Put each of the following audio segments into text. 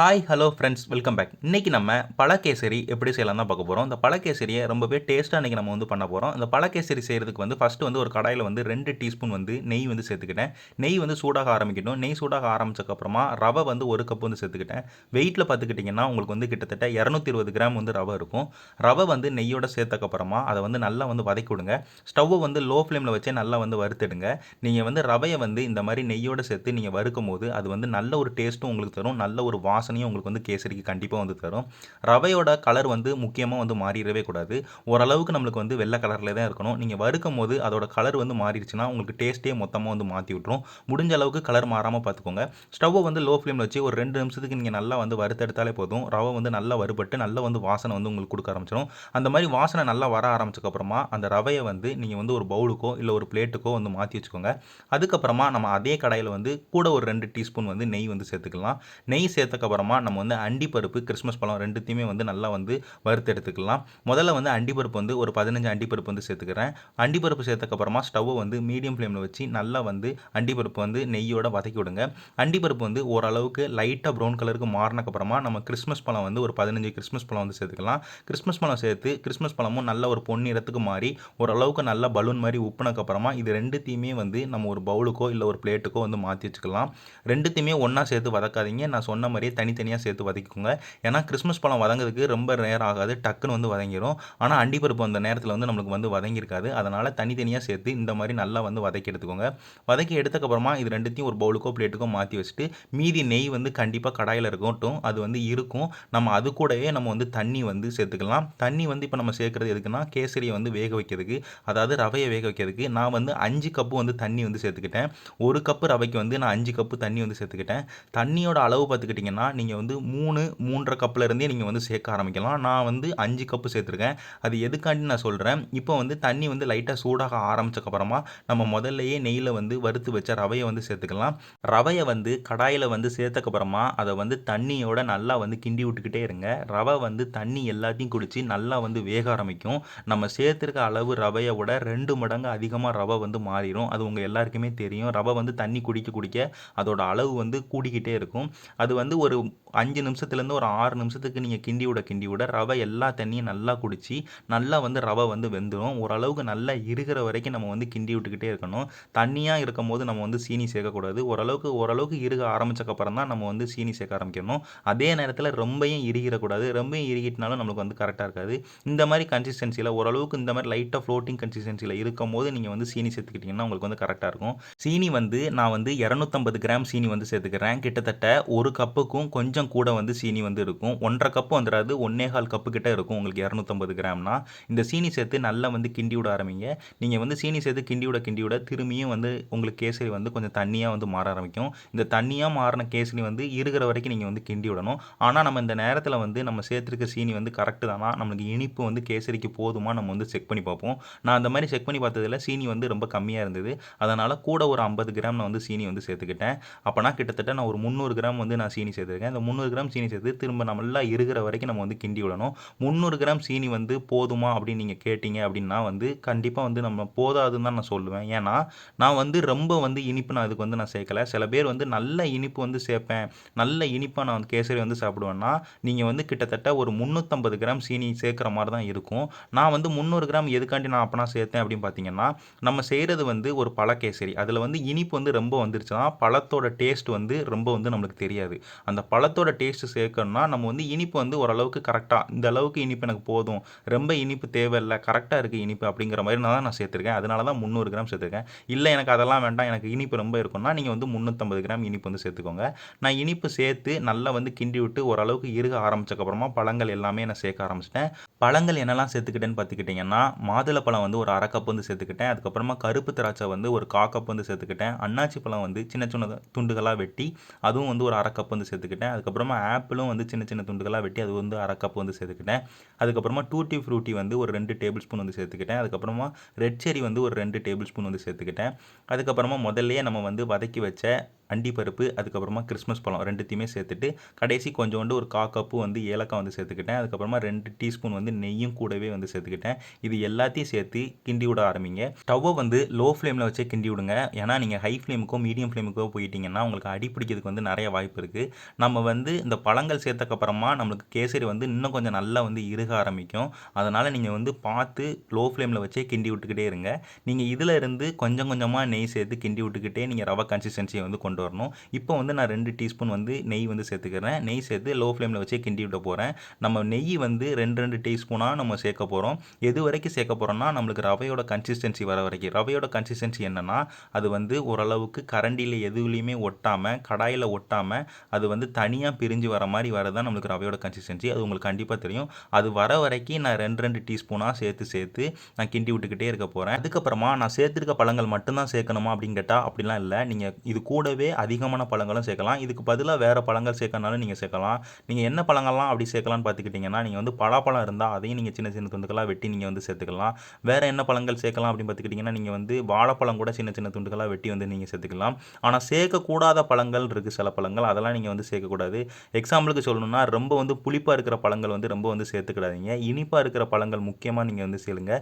Hi hello friends welcome back. இன்றைக்கி நம்ம பழக்கேசரி எப்படி செய்யலாம் தான் பார்க்க போகிறோம். இந்த பழக்கேசரியை ரொம்பவே டேஸ்ட்டாக இன்றைக்கி நம்ம வந்து பண்ண போகிறோம். இந்த பழக்கேசரி செய்கிறதுக்கு வந்து ஃபஸ்ட்டு வந்து ஒரு கடாயில் வந்து 2 டீஸ்பூன் வந்து நெய் வந்து சேர்த்துக்கிட்டேன். நெய் வந்து சூடாக ஆரம்பிக்கணும். நெய் சூடாக ஆரம்பிச்சக்கப்புறமா ரவை வந்து ஒரு கப் வந்து சேர்த்துக்கிட்டேன். வெயிட்டில் பார்த்துக்கிட்டிங்கன்னா உங்களுக்கு வந்து கிட்டத்தட்ட 220 கிராம் வந்து ரவை இருக்கும். ரவை வந்து நெய்யோட சேர்த்தக்கப்புறமா அதை வந்து நல்லா வந்து வதக்கி விடுங்க. ஸ்டவ்வை வந்து லோ ஃப்ளேமில் வச்சே நல்லா வந்து வறுத்துடுங்க. நீங்கள் வந்து ரவையை வந்து இந்த மாதிரி நெய்யோடு சேர்த்து நீங்கள் வறுக்கும் போது அது வந்து நல்ல ஒரு டேஸ்ட்டும் உங்களுக்கு தரும். நல்ல ஒரு வாசனையும் உங்களுக்கு வந்து கேசரிக்கு கண்டிப்பாக வந்து தரும். ரவையோட கலர் வந்து முக்கியமாக வந்து மாறிடவே கூடாது. ஓரளவுக்கு நம்மளுக்கு வந்து வெள்ளை கலரில் தான் இருக்கணும். நீங்கள் வறுக்கும் போது அதோட கலர் வந்து மாறிடுச்சுன்னா உங்களுக்கு டேஸ்ட்டே மொத்தமாக வந்து மாற்றி விட்டுரும். முடிஞ்ச அளவுக்கு கலர் மாறாமல் பார்த்துக்கோங்க. ஸ்டவ்வை வந்து லோ ஃப்ளேமில் வச்சு ஒரு 2 நிமிஷத்துக்கு நீங்கள் நல்லா வந்து வறுத்தெடுத்தாலே போதும். ரவை வந்து நல்லா வறுபட்டு நல்லா வந்து வாசனை வந்து உங்களுக்கு கொடுக்க ஆரம்பிச்சிடும். அந்த மாதிரி வாசனை நல்லா வர ஆரம்பிச்சக்கப்புறமா அந்த ரவையை வந்து நீங்கள் வந்து ஒரு பவுலுக்கோ இல்லை ஒரு பிளேட்டுக்கோ வந்து மாற்றி வச்சுக்கோங்க. அதுக்கப்புறமா நம்ம அதே கடாயில் வந்து கூட ஒரு 2 டீஸ்பூன் வந்து நெய் வந்து சேர்த்துக்கலாம். நெய் சேர்த்தக்கப்புறமா நம்ம வந்து அண்டிப்பருப்பு, கிறிஸ்மஸ் பழம் 2த்தையுமே வந்து நல்லா வந்து வறுத்து எடுத்துக்கலாம். முதல்ல வந்து அண்டிப்பருப்பு வந்து ஒரு 15 அண்டிப்பருப்பு வந்து சேர்த்துக்கிறேன். அண்டிப்பருப்பு சேர்த்தக்கப்புறமா ஸ்டவ்வை வந்து மீடியம் ஃப்ளேமில் வச்சு நல்லா வந்து அண்டிப்பருப்பு வந்து நெய்யோட வதக்கி விடுங்க. அண்டிப்பருப்பு வந்து ஓரளவுக்கு லைட்டாக ப்ரௌன் கலருக்கு மாறினக்கப்புறமா நம்ம கிறிஸ்மஸ் பழம் வந்து ஒரு 15 கிறிஸ்மஸ் பழம் வந்து சேர்த்துக்கலாம். கிறிஸ்மஸ் பழம் சேர்த்து கிறிஸ்மஸ் பழமும் நல்ல ஒரு பொன்னிறத்துக்கு மாறி ஓரளவுக்கு நல்லா பலூன் மாதிரி உப்புனக்கப்புறமா இது 2த்தையுமே வந்து நம்ம ஒரு பவுலுக்கோ இல்லை ஒரு பிளேட்டுக்கோ வந்து மாற்றி வச்சுக்கலாம். 2த்தையுமே ஒன்றா சேர்த்து வதக்காதீங்க. நான் சொன்ன மாதிரியே தனித்தனியாக சேர்த்து வதக்கிக்கோங்க. ஏன்னா கிறிஸ்மஸ் பழம் வதங்கிறதுக்கு ரொம்ப நேரம் ஆகாது, டக்குன்னு வந்து வதங்கிடும். ஆனால் அண்டிப்பருப்பு அந்த நேரத்தில் வந்து நம்மளுக்கு வந்து வதங்கியிருக்காது. அதனால் தனித்தனியாக சேர்த்து இந்த மாதிரி நல்லா வந்து வதக்கி எடுத்துக்கோங்க. வதக்கி எடுத்தக்கப்புறமா இது 2த்தையும் ஒரு பவுலுக்கோ பிளேட்டுக்கோ மாற்றி வச்சுட்டு மீதி நெய் வந்து கண்டிப்பாக கடாயில் இருக்கட்டும். அது வந்து இருக்கும். நம்ம அது கூடவே நம்ம வந்து தண்ணி வந்து சேர்த்துக்கலாம். தண்ணி வந்து இப்போ நம்ம சேர்க்குறது எதுக்குன்னா கேசரியை வந்து வேக வைக்கிறதுக்கு, அதாவது ரவையை வேக வைக்கிறதுக்கு. நான் வந்து 5 கப்பு வந்து தண்ணி வந்து சேர்த்துக்கிட்டேன். 1 கப்பு ரவைக்கு வந்து நான் 5 கப்பு தண்ணி வந்து சேர்த்துக்கிட்டேன். தண்ணியோட அளவு பார்த்துக்கிட்டிங்கன்னா நீங்கள் வந்து 3, 3.5 கப்பில் இருந்தே நீங்கள் வந்து சேர்க்க ஆரம்பிக்கலாம். நான் வந்து 5 கப்பு சேர்த்துருக்கேன். அது எதுக்காண்டி நான் சொல்கிறேன், இப்போ வந்து தண்ணி வந்து லைட்டாக சூடாக ஆரம்பிச்சக்கப்புறமா நம்ம முதல்லையே நெய்யில் வந்து வறுத்து வச்ச ரவையை வந்து சேர்த்துக்கலாம். ரவையை வந்து கடாயில் வந்து சேர்த்தக்கப்புறமா அதை வந்து தண்ணியோட நல்லா வந்து கிண்டி விட்டுக்கிட்டே இருங்க. ரவை வந்து தண்ணி எல்லாத்தையும் குடித்து நல்லா வந்து வேக ஆரம்பிக்கும். நம்ம சேர்த்துருக்க அளவு ரவையை விட 2 மடங்கு அதிகமாக ரவை வந்து மாறிடும். அது உங்கள் எல்லாருக்குமே தெரியும். ரவை வந்து தண்ணி குடிக்க குடிக்க அதோட அளவு வந்து கூடிக்கிட்டே இருக்கும். அது வந்து ஒரு 5 நிமிஷத்துலேருந்து ஒரு 6 நிமிஷத்துக்கு நீங்கள் கிண்டி விட ரவை எல்லா தண்ணியும் நல்லா குடிச்சு நல்லா வந்து ரவை வந்து வெந்துடும். ஓரளவுக்கு நல்லா இருக்கிற வரைக்கும் நம்ம வந்து கிண்டி விட்டுக்கிட்டே இருக்கணும். தண்ணியாக இருக்கும் போது நம்ம வந்து சீனி சேர்க்கக்கூடாது. ஓரளவுக்கு இருக ஆரம்பிச்சக்கப்புறம் தான் நம்ம வந்து சீனி சேர்க்க ஆரம்பிக்கணும். அதே நேரத்தில் ரொம்பையும் இறுகிடக்கூடாது. ரொம்பையும் இறுகிட்டனாலும் நம்மளுக்கு வந்து கரெக்டாக இருக்காது. இந்த மாதிரி கன்சிஸ்டன்சியில் ஓரளவுக்கு இந்த மாதிரி லைட்டாக ஃப்ளோட்டிங் கன்சிஸ்டன்சியில் இருக்கும் போது நீங்கள் வந்து சீனி சேர்த்துக்கிட்டிங்கன்னா உங்களுக்கு வந்து கரெக்டாக இருக்கும். சீனி வந்து நான் வந்து 250 கிராம் சீனி வந்து சேர்த்துக்கிறேன். கிட்டத்தட்ட ஒரு கப்புக்கும் கொஞ்சம் கூட வந்து சீனி வந்து இருக்கும். 1.5 கப்பு வந்துடாது, 1 1/4 கப்பு கிட்ட இருக்கும் உங்களுக்கு 250 கிராம்னா. இந்த சீனி சேர்த்து நல்லா வந்து கிண்டி விட ஆரம்பிங்க. நீங்கள் வந்து சீனி சேர்த்து கிண்டி விட திரும்பியும் வந்து உங்களுக்கு கேசரி வந்து கொஞ்சம் தண்ணியாக வந்து மாற ஆரம்பிக்கும். இந்த தண்ணியாக மாறின கேசரி வந்து இருக்கிற வரைக்கும் நீங்கள் வந்து கிண்டி விடணும். ஆனால் நம்ம இந்த நேரத்தில் வந்து நம்ம சேர்த்துருக்க சீனி வந்து கரெக்டு தானா, நம்மளுக்கு இனிப்பு வந்து கேசரிக்கு போதுமா நம்ம வந்து செக் பண்ணி பார்ப்போம். நான் அந்த மாதிரி செக் பண்ணி பார்த்ததில் சீனி வந்து ரொம்ப கம்மியாக இருந்தது. அதனால் கூட ஒரு 50 கிராம் நான் வந்து சீனி வந்து சேர்த்துக்கிட்டேன். அப்போனா கிட்டத்தட்ட நான் ஒரு 300 கிராம் வந்து நான் சீனி சேர்த்துருக்கேன். இந்த 300 கிராம் சீனி சேர்த்து திரும்ப நல்லா இருக்கிற வரைக்கும் நம்ம வந்து கிண்டி விடணும். 300 கிராம் சீனி வந்து போதுமா அப்படின்னு நீங்கள் கேட்டிங்க அப்படின்னா வந்து கண்டிப்பாக வந்து நம்ம போதாதுன்னு தான் நான் சொல்லுவேன். ஏன்னா நான் வந்து ரொம்ப வந்து இனிப்பு நான் இதுக்கு வந்து நான் சேர்க்கலை. சில பேர் வந்து நல்ல இனிப்பு வந்து சேர்ப்பேன், நல்ல இனிப்பாக நான் வந்து கேசரி வந்து சாப்பிடுவேன்னா நீங்கள் வந்து கிட்டத்தட்ட ஒரு 350 கிராம் சீனி சேர்க்குற மாதிரி தான் இருக்கும். நான் வந்து 300 கிராம் எதுக்காண்டி நான் அப்போனா சேர்த்தேன் அப்படின்னு பார்த்தீங்கன்னா, நம்ம செய்கிறது வந்து ஒரு பழக்கேசரி. அதில் வந்து இனிப்பு வந்து ரொம்ப வந்துருச்சுன்னா பழத்தோட டேஸ்ட் வந்து ரொம்ப வந்து நம்மளுக்கு தெரியாது. அந்த பழத்தோட டேஸ்ட்டு சேர்க்கணும்னா நம்ம வந்து இனிப்பு வந்து ஓரளவுக்கு கரெக்டாக இந்த அளவுக்கு இனிப்பு எனக்கு போதும், ரொம்ப இனிப்பு தேவையில்லை, கரெக்டாக இருக்குது இனிப்பு அப்படிங்கிற மாதிரி நான் சேர்த்துருக்கேன். அதனால தான் 300 கிராம் சேர்த்துருக்கேன். இல்லை எனக்கு அதெல்லாம் வேண்டாம், எனக்கு இனிப்பு ரொம்ப இருக்கும்னா நீங்கள் வந்து 350 கிராம் இனிப்பு வந்து சேர்த்துக்கோங்க. நான் இனிப்பு சேர்த்து நல்லா வந்து கிண்டி விட்டு ஓரளவுக்கு இருக ஆரம்பிச்சக்கப்புறமா பழங்கள் எல்லாமே நான் சேர்க்க ஆரம்பிச்சிட்டேன். பழங்கள் என்னெல்லாம் சேர்த்துக்கிட்டேன்னு பார்த்துக்கிட்டிங்கன்னா, மாதுளப்பழம் வந்து ஒரு 1/2 கப் வந்து சேர்த்துக்கிட்டேன். அதுக்கப்புறமா கருப்பு திராட்சை வந்து ஒரு 1/4 கப் வந்து சேர்த்துக்கிட்டேன். அன்னாச்சி பழம் வந்து சின்ன சின்ன துண்டுகளாக வெட்டி அதுவும் வந்து ஒரு 1/2 கப் வந்து சேர்த்துக்கிட்டேன். அதுக்கப்புறமா ஆப்பிளும் வந்து சின்ன சின்ன துண்டுகளாக வெட்டி அது வந்து 1/2 கப் வந்து சேர்த்துக்கிட்டேன். அதுக்கப்புறமா டூட்டி ஃப்ரூட்டி வந்து ஒரு 2 டேபிள் ஸ்பூன் வந்து சேர்த்துக்கிட்டேன். அதுக்கப்புறமா ரெட் செர்ரி வந்து ஒரு 2 டேபிள் ஸ்பூன் வந்து சேர்த்துக்கிட்டேன். அதுக்கப்புறமா முதல்லையே நம்ம வந்து வதக்கி வச்ச அண்டிப்பருப்பு, அதுக்கப்புறமா கிறிஸ்மஸ் பழம் 2த்தையுமே சேர்த்துட்டு, கடைசி கொஞ்சோண்டு ஒரு 1/4 கப்பு வந்து ஏலக்காய் வந்து சேர்த்துக்கிட்டேன். அதுக்கப்புறமா 2 டீஸ்பூன் வந்து நெய்யும் கூடவே வந்து சேர்த்துக்கிட்டேன். இது எல்லாத்தையும் சேர்த்து கிண்டி விட ஆரம்பிங்க. ஸ்டவ்வ வந்து லோ ஃப்ளேமில் வச்சே கிண்டி விடுங்க. ஏன்னா நீங்கள் ஹை ஃப்ளேமுக்கோ மீடியம் ஃப்ளேமுக்கோ போயிட்டீங்கன்னா உங்களுக்கு அடி பிடிக்கிறதுக்கு வந்து நிறைய வாய்ப்பு இருக்குது. நம்ம வந்து இந்த பழங்கள் சேர்த்தக்கப்புறமா நம்மளுக்கு கேசரி வந்து இன்னும் கொஞ்சம் நல்லா வந்து இறுக ஆரம்பிக்கும். அதனால் நீங்கள் வந்து பார்த்து லோ ஃப்ளேமில் வச்சே கிண்டி விட்டுக்கிட்டே இருங்க. நீங்கள் இதில் இருந்து கொஞ்சம் கொஞ்சமாக நெய் சேர்த்து கிண்டி விட்டுக்கிட்டே நீங்கள் ரவை கன்சிஸ்டன்சியை வந்து கொண்டு வரணும். இப்போ வந்து நான் 2 டீஸ்பூன் வந்து நெய் வந்து சேர்த்துக்கிறேன். நெய் சேர்த்து லோ ஃப்ளேமில் வச்சே கிண்டி விட போகிறேன். நம்ம நெய் வந்து 2 டீஸ்பூனாக நம்ம சேர்க்க போகிறோம். எது வரைக்கும் சேர்க்க போகிறோம்னா நம்மளுக்கு ரவையோட கன்சிஸ்டன்சி வர வரைக்கும். ரவையோட கன்சிஸ்டன்சி என்னென்னா அது வந்து ஓரளவுக்கு கரண்டியில் எதுலேயுமே ஒட்டாமல் கடாயில் ஒட்டாமல் அது வந்து தனியாக பிரிஞ்சு வர மாதிரி வரதான் நம்மளுக்கு ரவையோட கன்சிஸ்டன்சி. அது உங்களுக்கு கண்டிப்பாக தெரியும். அது வர வரைக்கும் நான் 2 டீஸ்பூனாக சேர்த்து நான் கிண்டி விட்டுக்கிட்டே இருக்க போகிறேன். அதுக்கப்புறமா நான் சேர்த்துருக்க பழங்கள் மட்டும்தான் சேர்க்கணுமா அப்படின்னு கேட்டால் அப்படிலாம் இல்லை. நீங்கள் இது கூடவே அதிகமான பழங்களும் சேர்க்கலாம். இதுக்கு பதிலாக வேறு பழங்கள் சேர்க்கனாலும் நீங்கள் சேர்க்கலாம். நீங்கள் என்ன பழங்கள்லாம் அப்படி சேர்க்கலாம்னு பார்த்துக்கிட்டிங்கன்னா நீங்கள் வந்து பலாப்பழம் இருந்தால் அதையும் நீங்கள் சின்ன சின்ன துண்டுகளாக வெட்டி நீங்கள் வந்து சேர்த்துக்கலாம். வேறு என்ன பழங்கள் சேர்க்கலாம் அப்படின்னு பார்த்துக்கிட்டிங்கன்னா நீங்கள் வந்து வாழைப்பழம் கூட சின்ன சின்ன துண்டுகளாக வெட்டி வந்து நீங்கள் சேர்த்துக்கலாம். ஆனால் சேர்க்கக்கூடாத பழங்கள் இருக்குது சில பழங்கள், அதெல்லாம் நீங்கள் வந்து சேர்க்கக்கூடாது. எக்ஸாம்பிளுக்கு சொல்லணும்னா ரொம்ப வந்து புளிப்பாக இருக்கிற பழங்கள் வந்து ரொம்ப வந்து சேர்த்துக்கிடாதீங்க. இனிப்பாக இருக்கிற பழங்கள் முக்கியமாக நீங்கள் வந்து சேருங்க.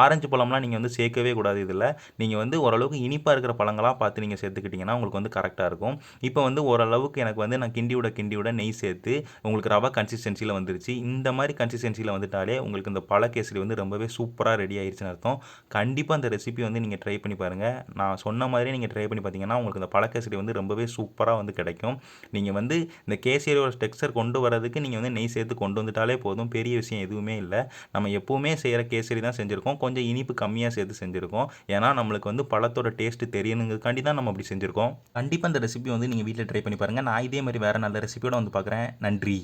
ஆரஞ்சு பழம்லாம் நீங்கள் வந்து சேர்க்கவே கூடாது. இதில் நீங்கள் வந்து ஓரளவுக்கு இனிப்பாக இருக்கிற பழங்களாக பார்த்து நீங்கள் சேர்த்துக்கிட்டிங்கன்னா உங்களுக்கு வந்து கரெக்டாக இருக்கும். இப்போ வந்து ஓரளவுக்கு எனக்கு வந்து நான் கிண்டி விட நெய் சேர்த்து உங்களுக்கு ரவை கன்சிஸ்டன்சியில் வந்துருச்சு. இந்த மாதிரி கன்சிஸ்டன்சியில் வந்துட்டாலே உங்களுக்கு இந்த பழ கேசரி வந்து ரொம்பவே சூப்பராக ரெடி ஆயிடுச்சுன்னு அர்த்தம். கண்டிப்பாக இந்த ரெசிபி வந்து நீங்கள் ட்ரை பண்ணி பாருங்கள். நான் சொன்ன மாதிரி நீங்கள் ட்ரை பண்ணி பார்த்தீங்கன்னா உங்களுக்கு இந்த பழ கேசரி வந்து ரொம்பவே சூப்பராக வந்து கிடைக்கும். நீங்கள் வந்து இந்த கேசரியோட டெக்ஸ்சர் கொண்டு வரதுக்கு நீங்கள் வந்து நெய் சேர்த்து கொண்டு வந்துட்டாலே போதும். பெரிய விஷயம் எதுவுமே இல்லை. நம்ம எப்போவுமே செய்கிற கேசரி தான் செஞ்சுருக்கோம். கொஞ்சம் இனிப்பு கம்மியாக சேர்த்து செஞ்சுருக்கோம். ஏன்னா நம்மளுக்கு வந்து பழத்தோட டேஸ்ட்டு தெரியணுங்கிறதுக்காண்டி தான் நம்ம அப்படி செஞ்சுருக்கோம். கண்டிப்பாக இந்த ரெசிபி வந்து நீங்கள் வீட்டில் ட்ரை பண்ணி பாருங்கள். நான் இதே மாதிரி வேறு நல்ல ரெசிபியோட வந்து பார்க்குறேன். நன்றி.